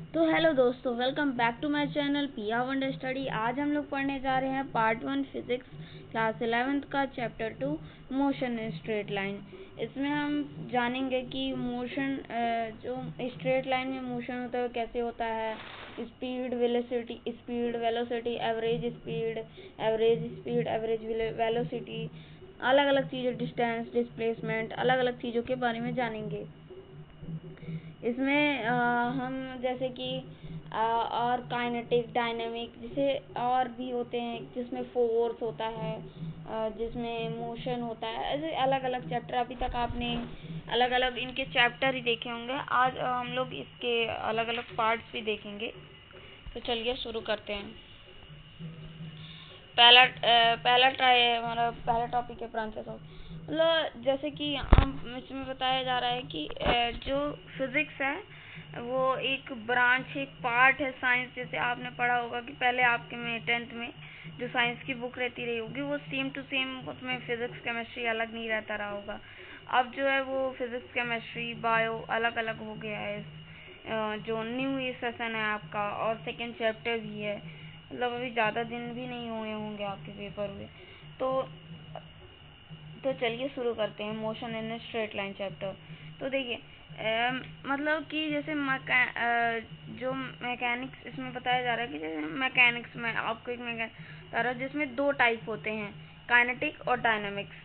तो हेलो दोस्तों, welcome back to my channel Piya wonder study. आज हम लोग पढ़ने जा रहे हैं पार्ट 1 फिजिक्स क्लास 11th का chapter 2 motion in straight line. इसमें हम जानेंगे कि मोशन जो स्ट्रेट लाइन में मोशन होता है कैसे होता है। Speed, velocity, average speed, average velocity, अलग अलग चीज़ें, डिस्टेंस, डिस्प्लेसमेंट, अलग अलग चीज़ों के बारे में जानेंगे। इसमें हम जैसे कि और काइनेटिक, डायनामिक, जैसे और भी होते हैं जिसमें फोर्स होता है, जिसमें मोशन होता है। ऐसे अलग अलग चैप्टर अभी तक आपने अलग अलग इनके चैप्टर ही देखे होंगे। आज हम लोग इसके अलग अलग पार्ट्स भी देखेंगे। तो चलिए शुरू करते हैं। पहला टॉपिक है ब्रांचेस ऑफ, मतलब जैसे कि हम इसमें बताया जा रहा है कि जो फिजिक्स है वो एक ब्रांच, एक पार्ट है साइंस। जैसे आपने पढ़ा होगा कि पहले आपके में 10th में जो साइंस की बुक रहती रही होगी वो सेम टू सेम, उसमें फिजिक्स केमिस्ट्री अलग नहीं रहता रहा होगा। अब जो है वो फिजिक्स केमिस्ट्री बायो अलग अलग हो गया है। जो न्यू ये सेशन है आपका, और सेकेंड चैप्टर भी है। मतलब अभी ज़्यादा दिन भी नहीं हुए होंगे आपके पेपर हुए। तो चलिए शुरू करते हैं motion in straight line chapter. तो देखिए मतलब कि जैसे जो मैकेनिक्स इसमें बताया जा रहा है कि जैसे मैकेनिक्स में आपको एक मैकेनिक्स जिसमें दो टाइप होते हैं, काइनेटिक और डायनामिक्स,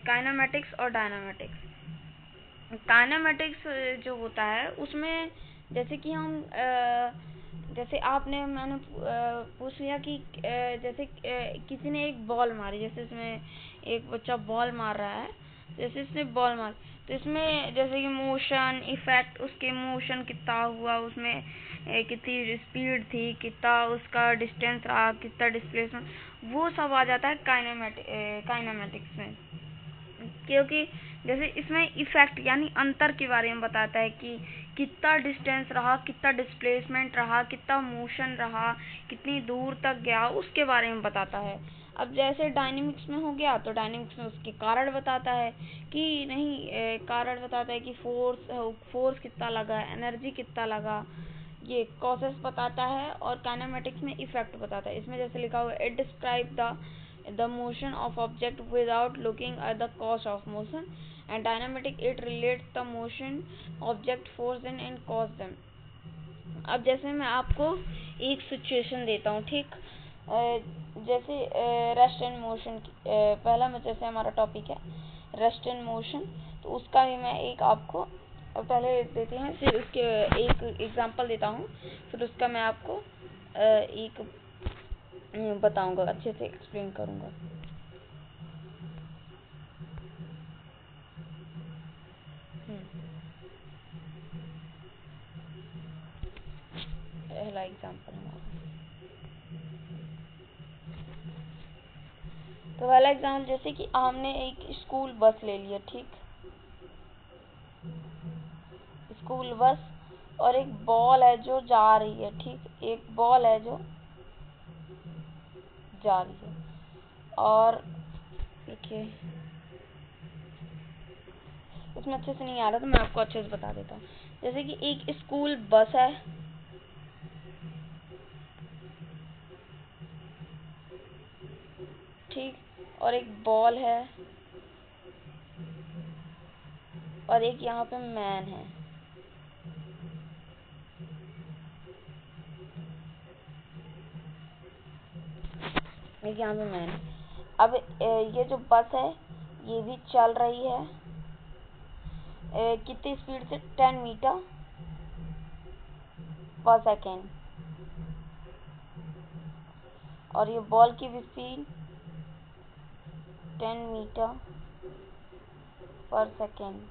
काइनेमेटिक्स और डायनामेटिक्स। काइनेमेटिक्स जो होता है उसमें जैसे कि हम जैसे मैंने पूछ लिया कि जैसे किसी ने एक बॉल मारी, जैसे इसमें एक बच्चा बॉल मार रहा है, जैसे इसने बॉल मार, तो इसमें जैसे कि मोशन इफेक्ट, उसके मोशन कितना हुआ, उसमें कितनी स्पीड थी, कितना उसका डिस्टेंस रहा, कितना डिस्प्लेसमेंट, वो सब आ जाता है काइनेमेटिक्स में। क्योंकि जैसे इसमें इफेक्ट यानी अंतर के बारे में बताता है कि कितना डिस्टेंस रहा, कितना डिस्प्लेसमेंट रहा, कितना मोशन रहा, कितनी दूर तक गया, उसके बारे में बताता है। अब जैसे डायनेमिक्स में हो गया तो डायनेमिक्स में उसके कारण बताता है कि नहीं, कारण बताता है कि फोर्स कितना लगा, एनर्जी कितना लगा, ये कॉसेस बताता है। और काइनेमेटिक्स में इफेक्ट बताता है। इसमें जैसे लिखा हुआ है, it describe the motion of object without looking at the cause of motion, and dynamic it relates the motion object force and cause them। अब जैसे मैं आपको एक सिचुएशन देता हूँ, ठीक, जैसे रेस्ट एंड मोशन, पहला में जैसे हमारा टॉपिक है रेस्ट एंड मोशन, तो उसका भी मैं एक आपको पहले देते हैं, फिर उसके एक एग्जांपल देता हूँ, फिर उसका मैं आपको एक बताऊंगा, अच्छे से एक्सप्लेन करूंगा। पहला एग्जांपल हमारा, तो पहला एग्जांपल जैसे कि हमने एक स्कूल बस ले लिया, ठीक, स्कूल बस, और एक बॉल है जो जा रही है, ठीक, एक बॉल है जो जा रही है। और देखिए उसमें अच्छे से नहीं आ रहा, तो मैं आपको अच्छे से बता देता हूँ। जैसे कि एक स्कूल बस है, ठीक, और एक बॉल है, और एक यहाँ पे मैन है। एक यहाँ पे मैन है। अब ये जो बस है ये भी चल रही है, कितनी स्पीड से, 10 मीटर पर सेकेंड। और ये बॉल की भी स्पीड 10 मीटर पर सेकेंड।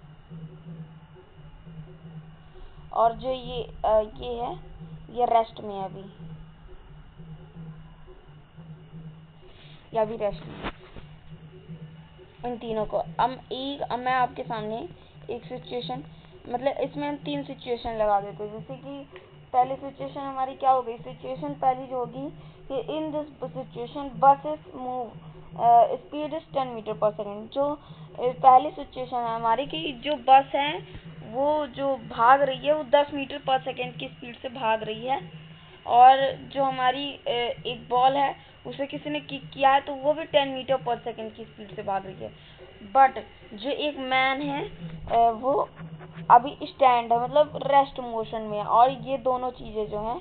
और जो ये है, ये रेस्ट में है अभी, या भी रेस्ट में। इन तीनों को अब मैं आपके सामने एक सिचुएशन, मतलब इसमें हम 3 सिचुएशन लगा देते हैं। जैसे कि पहली सिचुएशन हमारी क्या हो गई, सिचुएशन पहली जो होगी कि in this situation bus is move, speed is 10 metre per second. जो पहली सिचुएशन है हमारी कि जो बस है वो जो भाग रही है वो 10 मीटर पर सेकेंड की स्पीड से भाग रही है, और जो हमारी एक बॉल है उसे किसी ने किक किया है तो वो भी 10 मीटर पर सेकेंड की स्पीड से भाग रही है। बट जो एक मैन है वो अभी स्टैंड है, मतलब रेस्ट मोशन में है, और ये दोनों चीजें जो हैं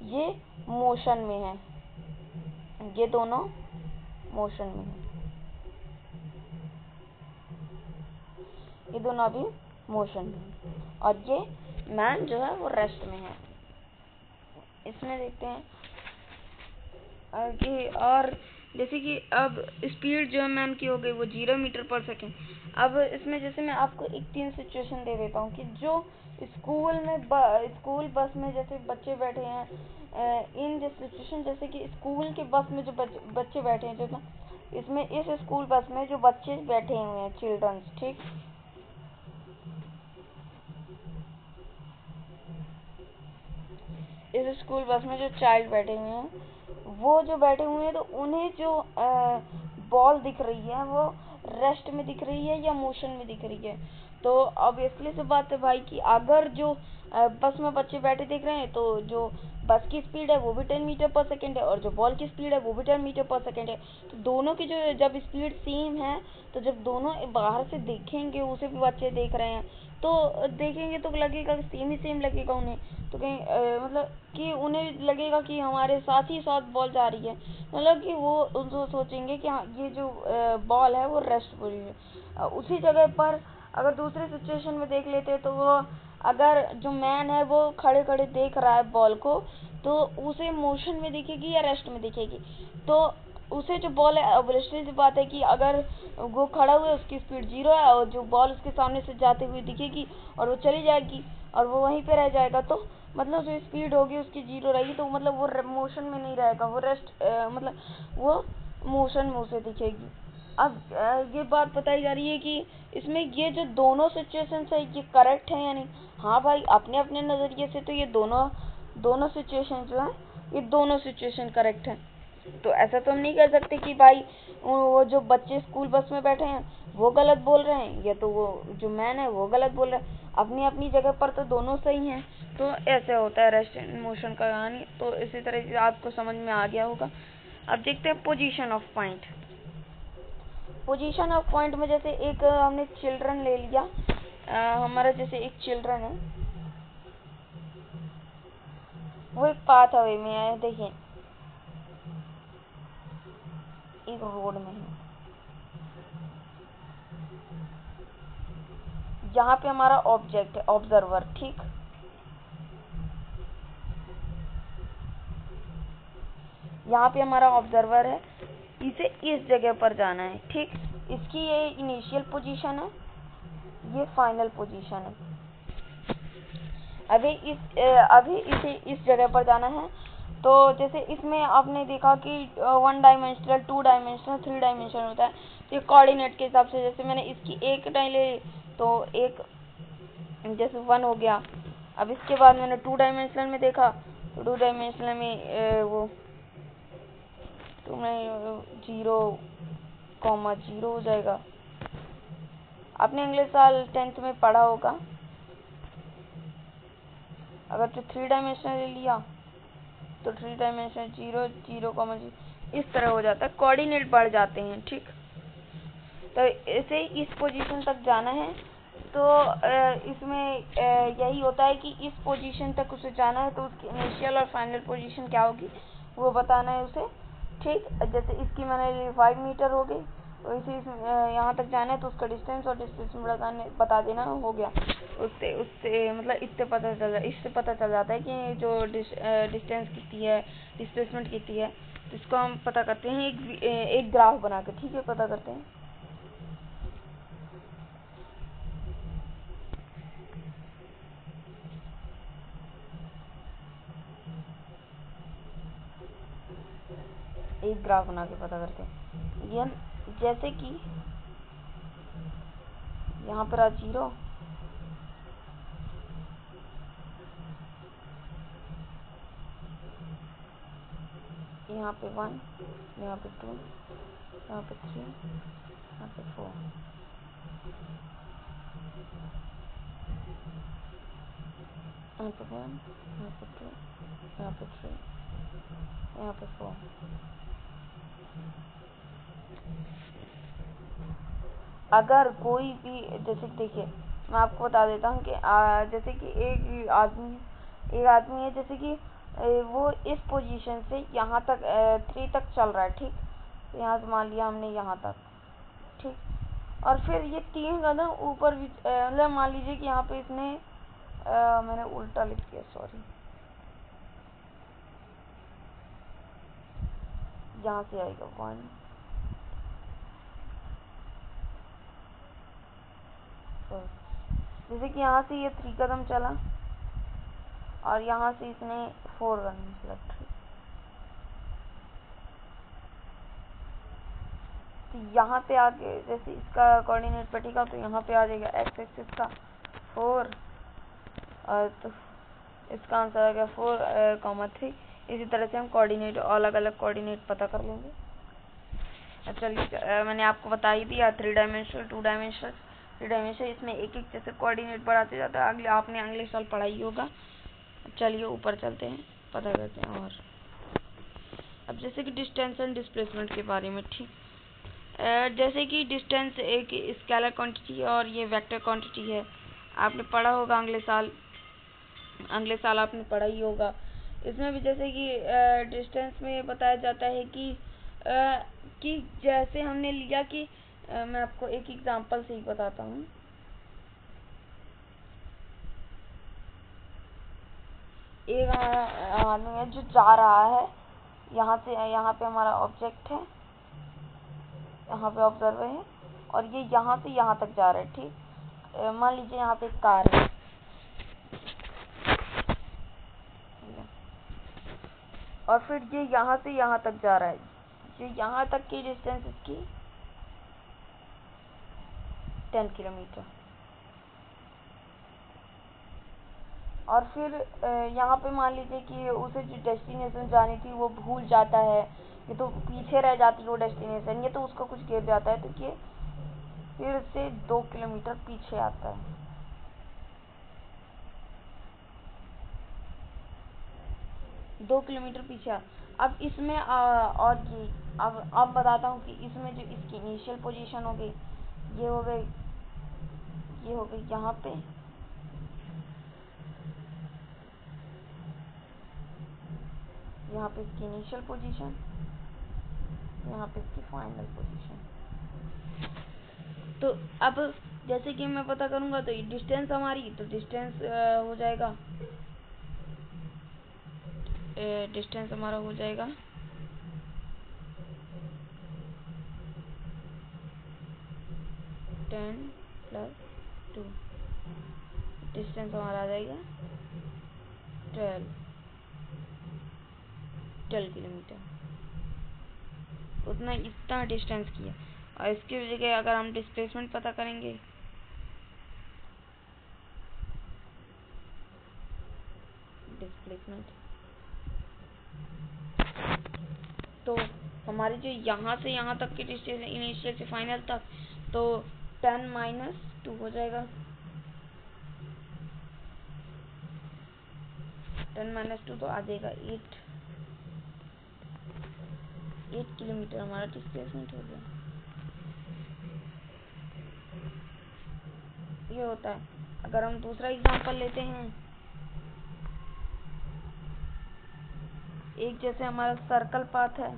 ये मोशन में है, ये दोनों मोशन में है, ये दोनों अभी मोशन में है, और ये मैन जो है वो रेस्ट में है। इसमें देखते हैं कि और जैसे कि अब स्पीड जो है मैन की हो गई वो 0 मीटर पर सेकेंड। अब इसमें जैसे मैं आपको एक 3 सिचुएशन दे देता हूँ कि जो स्कूल बस में जैसे बच्चे बैठे हैं, इन सिचुएशन जैसे कि स्कूल के बस में जो बच्चे बैठे हैं, जो इसमें इस स्कूल बस में जो बच्चे बैठे हुए हैं, चिल्ड्रंस, ठीक, इस स्कूल बस में जो चाइल्ड बैठे हुए हैं, वो जो बैठे हुए हैं तो उन्हें जो बॉल दिख रही है वो रेस्ट में दिख रही है या मोशन में दिख रही है। तो ऑब्वियसली सी बात है भाई कि अगर जो बस में बच्चे बैठे दिख रहे हैं तो जो बस की स्पीड है वो भी 10 मीटर पर सेकेंड है, और जो बॉल की स्पीड है वो भी 10 मीटर पर सेकेंड है। तो दोनों की जो जब स्पीड सेम है, तो जब दोनों बाहर से देखेंगे, उसे भी बच्चे देख रहे हैं, तो देखेंगे तो लगेगा सेम ही सेम लगेगा उन्हें। तो कहीं मतलब कि उन्हें लगेगा कि हमारे साथ ही साथ बॉल जा रही है, मतलब कि वो उनको सोचेंगे कि हाँ ये जो बॉल है वो रेस्ट हो रही है। उसी जगह पर अगर दूसरे सिचुएशन में देख लेते तो वो, अगर जो मैन है वो खड़े खड़े देख रहा है बॉल को, तो उसे मोशन में दिखेगी या रेस्ट में दिखेगी। तो उसे जो बॉल है, ऑब्वियसली सी बात है कि अगर वो खड़ा हुआ है उसकी स्पीड 0 है, और जो बॉल उसके सामने से जाते हुए दिखेगी और वो चली जाएगी और वो वहीं पे रह जाएगा, तो मतलब जो स्पीड होगी उसकी 0 रहेगी, तो मतलब वो मोशन में नहीं रहेगा, वो रेस्ट मतलब वो मोशन में उसे दिखेगी। अब ये बात बताई जा रही है कि इसमें ये जो दोनों सिचुएशन है ये करेक्ट है या नहीं। हाँ भाई, अपने अपने नज़रिए से तो ये दोनों सिचुएशन जो है, ये दोनों सिचुएशन करेक्ट है। तो ऐसा तो हम नहीं कह सकते कि भाई वो जो बच्चे स्कूल बस में बैठे हैं वो गलत बोल रहे हैं, या तो वो जो मैन है वो गलत बोल रहा है। अपनी अपनी जगह पर तो दोनों सही हैं। तो ऐसे होता है रेस्ट एंड मोशन का कहानी। तो इसी तरह से आपको समझ में आ गया होगा। अब देखते हैं position of point. Position of point में जैसे एक हमने चिल्ड्रन ले लिया, हमारा जैसे एक चिल्ड्रन है, वो एक पाथ अवे में है, देखिए एक रोड में है, यहाँ पे हमारा ऑब्जेक्ट है, ऑब्जर्वर, ठीक। यहाँ पे हमारा ऑब्जर्वर है, इसे इस जगह पर जाना है, ठीक। इसकी ये इनिशियल पोजीशन है, ये फाइनल पोजीशन है। अभी इसे इस जगह पर जाना है। तो जैसे इसमें आपने देखा कि 1 डायमेंशनल, 2 डायमेंशनल, 3 डायमेंशनल होता है। तो ये कोऑर्डिनेट के हिसाब से, जैसे मैंने इसकी एक टाइम ले ली तो एक जैसे 1 हो गया। अब इसके बाद मैंने 2 डायमेंशनल में देखा तो 2 डायमेंशनल में वो तो मैं 0,0 हो जाएगा। आपने अगले साल 10th में पढ़ा होगा। अगर तो 3 डायमेंशनल ले लिया तो 3 डायमेंशनल 0, 0,0 इस तरह हो जाता है, कोऑर्डिनेट बढ़ जाते हैं, ठीक। तो इसे इस पोजीशन तक जाना है। तो इसमें यही होता है कि इस पोजीशन तक उसे जाना है, तो उसकी इनिशियल और फाइनल पोजीशन क्या होगी वो बताना है उसे, ठीक। जैसे इसकी मैंने 5 मीटर हो गई, तो इसे यहाँ तक जाना है तो उसका डिस्टेंस और डिस्टेंस बता देना, हो गया। उससे उससे मतलब इससे पता चल जाता है कि जो डिस्टेंस कितनी है, डिस्प्लेसमेंट कितनी है। तो इसको हम पता करते हैं एक ग्राफ बना के, ठीक है, पता करते हैं। एक ग्राफ बना के पता करते हैं। ये जैसे कि यहाँ पर 0, यहाँ पे 1, यहाँ पे 2, यहाँ पे 3, यहाँ पे 4। यहाँ पे 1, यहाँ पे 2, यहाँ पे 3, यहाँ पे 4। अगर कोई भी जैसे देखिए मैं आपको बता देता हूँ कि जैसे कि एक आदमी है, जैसे कि वो इस पोजीशन से यहाँ तक 3 तक चल रहा है, ठीक। तो यहाँ से मान लिया हमने यहाँ तक, ठीक। और फिर ये 3 कदम ऊपर भी मतलब मान लीजिए कि यहाँ पे इसने मैंने उल्टा लिख दिया, सॉरी। यहाँ से आएगा 1, जैसे कि यहाँ से ये 3 कदम चला और यहाँ से इसने 4 कदम चला, ठीक। तो यहाँ पे आके जैसे इसका कोऑर्डिनेट पटेगा तो यहाँ पे आ जाएगा एक्स एक्सिस का 4 और तो इसका आंसर आ गया 4,3। इसी तरह से हम कोऑर्डिनेट अलग अलग कोऑर्डिनेट पता कर लेंगे। चलिए मैंने आपको बता ही दिया 3 डायमेंशनल, 2 डायमेंशनल, 3 डायमेंशनल, इसमें एक एक जैसे कोऑर्डिनेट बढ़ाते जाता है। आपने अगले साल पढ़ाई होगा। चलिए ऊपर चलते हैं, पता करते हैं। और अब जैसे कि डिस्टेंस एंड डिस्प्लेसमेंट के बारे में, ठीक। जैसे कि डिस्टेंस एक स्केलर क्वांटिटी है और ये वेक्टर क्वांटिटी है। आपने पढ़ा होगा अगले साल आपने पढ़ा ही होगा। इसमें भी जैसे कि डिस्टेंस में बताया जाता है कि जैसे हमने लिया कि मैं आपको एक एग्जांपल से ही बताता हूँ। एक आदमी है जो जा रहा है यहाँ से, यहाँ पे हमारा ऑब्जेक्ट है, यहाँ पे ऑब्जर्वर है और ये यहाँ से यहाँ तक जा रहा है, ठीक। मान लीजिए यहाँ पे एक कार है और फिर ये यहाँ से यहाँ तक जा रहा है। ये यहाँ तक की डिस्टेंस इसकी 10 किलोमीटर। और फिर यहाँ पे मान लीजिए कि उसे जो डेस्टिनेशन जानी थी वो भूल जाता है, ये तो पीछे रह जाती है वो डेस्टिनेशन, ये तो उसको कुछ गिर जाता है, तो ये फिर से 2 किलोमीटर पीछे आता है। दो किलोमीटर पीछे। अब इसमें और ये अब बताता हूँ कि इसमें जो इसकी इनिशियल पोजीशन हो गई, ये हो गई यहाँ पे, यहाँ पे इसकी इनिशियल पोजीशन, यहाँ पे इसकी फाइनल पोजीशन। तो अब जैसे कि मैं पता करूँगा तो डिस्टेंस हमारी, तो डिस्टेंस हो जाएगा, डिस्टेंस हमारा हो जाएगा 10 + 2, डिस्टेंस हमारा आ जाएगा 12 किलोमीटर। इतना डिस्टेंस किया। और इसकी जगह अगर हम डिस्प्लेसमेंट पता करेंगे, तो हमारी जो यहाँ से यहाँ तक की डिस्टेंस इनिशियल से फाइनल तक, तो 10 - 2 हो जाएगा, 10 - 2 तो आ जाएगा 8 किलोमीटर हमारा डिस्प्लेसमेंट हो गया। ये होता है। अगर हम दूसरा एग्जांपल लेते हैं, एक जैसे हमारा सर्कल पाथ है,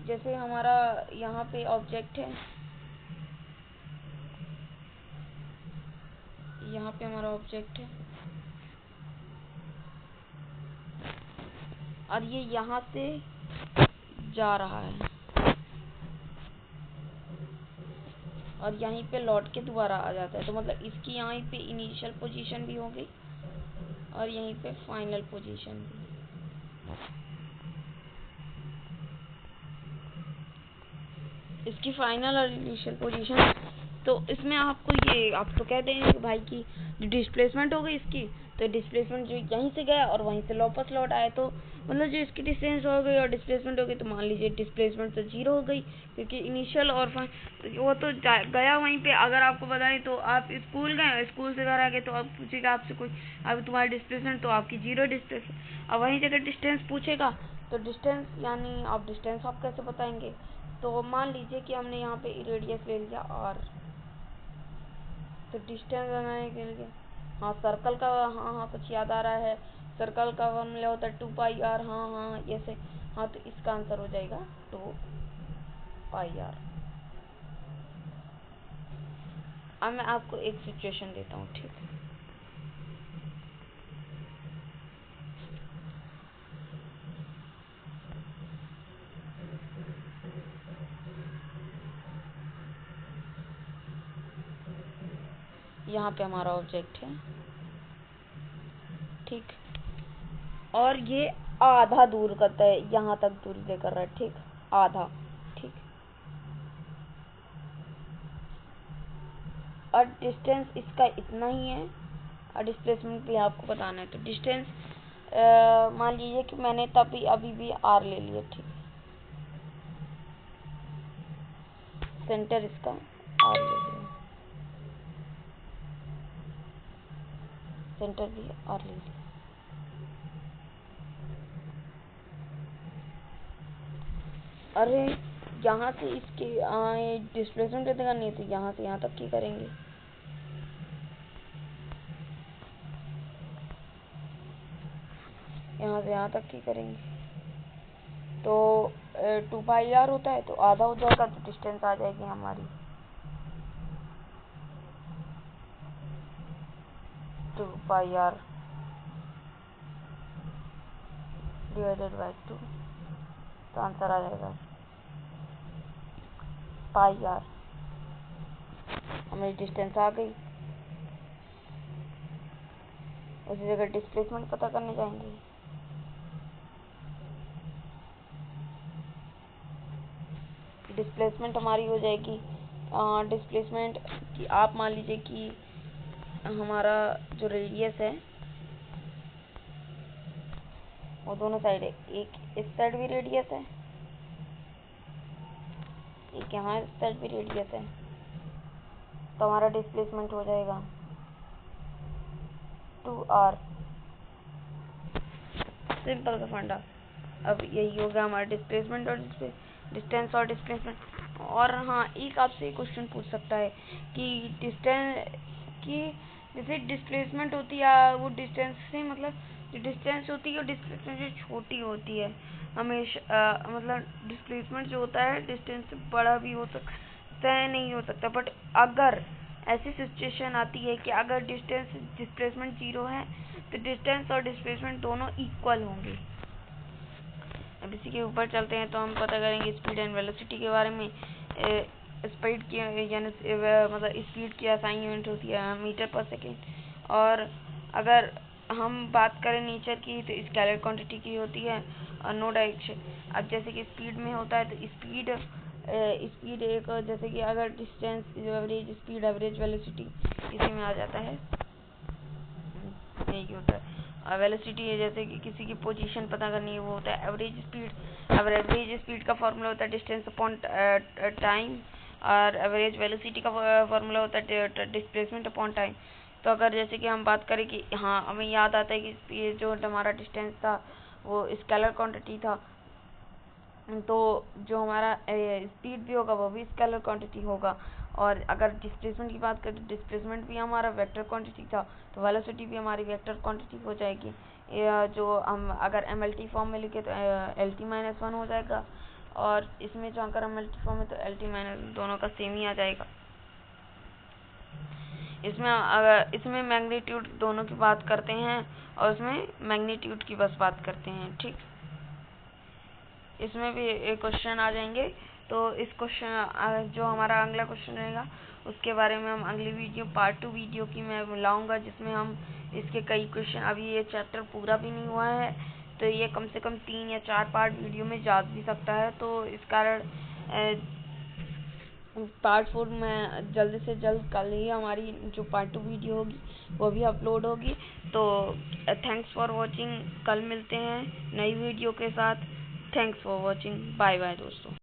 जैसे हमारा यहाँ पे ऑब्जेक्ट है, यहाँ पे हमारा ऑब्जेक्ट है और ये यहाँ से जा रहा है और यहीं पे लौट के दोबारा आ जाता है। तो मतलब इसकी यहाँ पे इनिशियल पोजीशन भी हो गई और यहीं पे फाइनल पोजीशन भी। इसकी फाइनल और इनिशियल पोजीशन, तो इसमें आपको ये आप तो कहते हैं कि भाई की जो डिस्प्लेसमेंट हो गई इसकी, तो डिस्प्लेसमेंट जो यहीं से गया और वहीं से वापस लौट आया, तो मतलब जो इसकी डिस्टेंस हो गई और डिस्प्लेसमेंट हो गई, तो मान लीजिए डिस्प्लेसमेंट तो 0 हो गई, क्योंकि इनिशियल और तो वो तो गया वहीं पे। अगर आपको बताएं तो आप स्कूल गए, स्कूल से घर आ गए, तो अब पूछेगा आपसे कोई अब तुम्हारी डिस्प्लेसमेंट, तो आपकी 0 डिस्प्लेसमेंट। अब वहीं जगह डिस्टेंस पूछेगा, तो डिस्टेंस यानी आप डिस्टेंस आप कैसे बताएंगे? तो मान लीजिए कि हमने यहाँ पे रेडियस ले लिया r, तो डिस्टेंस बनाने के लिए हाँ सर्कल का, हाँ कुछ याद आ रहा है, सर्कल का फॉर्मूला होता है 2πr। हाँ ऐसे, हाँ तो इसका आंसर हो जाएगा 2πr। अब मैं आपको एक सिचुएशन देता हूँ, ठीक है। यहाँ पे हमारा ऑब्जेक्ट है, ठीक, और ये आधा दूर करता है, यहाँ तक दूरी लेकर रहा है, ठीक, आधा, ठीक। और डिस्टेंस इसका इतना ही है, और डिस्प्लेसमेंट भी आपको बताना है। तो डिस्टेंस मान लीजिए कि मैंने तभी अभी भी r ले लिया, ठीक, सेंटर इसका r ले लिया, सेंटर भी r ले लिया। अरे यहाँ से इसके डिस्प्लेसमेंट कितने करनी है, तो यहाँ से यहाँ तक की करेंगे, यहाँ से यहाँ तक की करेंगे, तो 2πr होता है, तो आधा हो जाएगा, तो डिस्टेंस आ जाएगी हमारी 2πr डिवाइडेड बाई 2, तो आंसर आ जाएगा πr। हमारी डिस्टेंस आ गई। उसी जगह डिस्प्लेसमेंट पता करने जाएंगे। डिस्प्लेसमेंट हमारी हो जाएगी, डिस्प्लेसमेंट कि आप मान लीजिए कि हमारा जो रेडियस है वो दोनों साइड है, एक इस साइड भी रेडियस है, एक यहाँ इस साइड भी रेडियस है, तो हमारा डिस्प्लेसमेंट हो जाएगा 2r। सिंपल सा फंडा। अब यही होगा हमारा डिस्प्लेसमेंट और डिस्टेंस और डिस्प्लेसमेंट। और हाँ, एक आपसे क्वेश्चन पूछ सकता है कि डिस्टेंस की जैसे डिस्प्लेसमेंट होती है वो डिस्टेंस से मतलब जो डिस्टेंस होती है और डिस्प्लेसमेंट जो छोटी होती है हमेशा मतलब डिस्प्लेसमेंट जो होता है डिस्टेंस से बड़ा भी हो सकता है, नहीं हो सकता। बट अगर ऐसी सिचुएशन आती है कि अगर डिस्टेंस डिस्प्लेसमेंट 0 है तो डिस्टेंस और डिस्प्लेसमेंट दोनों इक्वल होंगे। अब इसी के ऊपर चलते हैं, तो हम पता करेंगे स्पीड एंड वेलोसिटी के बारे में। स्पीड की यानी मतलब स्पीड की असाइन यूनिट होती है मीटर पर सेकेंड। और अगर हम बात करें नेचर की तो स्केलर क्वांटिटी की होती है और नो डायरेक्शन। अब जैसे कि स्पीड में होता है तो स्पीड एक जैसे कि अगर distance average speed average velocity इसी में आ जाता है, यही होता है। वेलोसिटी है जैसे कि किसी की पोजीशन पता करनी है, वो होता है एवरेज स्पीड। अब एवरेज स्पीड का फॉर्मूला होता है डिस्टेंस अपॉन टाइम, और एवरेज वेलोसिटी का फॉर्मूला होता है डिस्प्लेसमेंट अपॉन टाइम। तो अगर जैसे कि हम बात करें कि हाँ हमें याद आता है कि ये जो हमारा डिस्टेंस था वो स्केलर क्वांटिटी था, तो जो हमारा स्पीड भी होगा वो भी स्केलर क्वांटिटी होगा। और अगर डिस्प्लेसमेंट की बात करें तो डिस्प्लेसमेंट भी हमारा वेक्टर क्वांटिटी था, तो वेलोसिटी भी हमारी वेक्टर क्वांटिटी हो जाएगी। जो हम अगर MLT फॉर्म में लिखे तो LT-1 हो जाएगा, और इसमें जो अगर MLT फॉर्म है तो LT- दोनों का सेम ही आ जाएगा। इसमें मैग्नीट्यूड दोनों की बात करते हैं और उसमें मैग्नीट्यूड की बस बात करते हैं, ठीक। इसमें भी एक क्वेश्चन आ जाएंगे, तो इस क्वेश्चन जो हमारा अगला क्वेश्चन रहेगा उसके बारे में हम अगली वीडियो पार्ट 2 वीडियो की मैं लाऊंगा, जिसमें हम इसके कई क्वेश्चन, अभी ये चैप्टर पूरा भी नहीं हुआ है तो ये कम से कम 3 या 4 पार्ट वीडियो में जा भी सकता है। तो इस कारण पार्ट 4 में जल्द से जल्द, कल ही हमारी जो पार्ट 2 वीडियो होगी वो भी अपलोड होगी। तो थैंक्स फॉर वॉचिंग, कल मिलते हैं नई वीडियो के साथ। Thanks for watching, bye bye दोस्तों।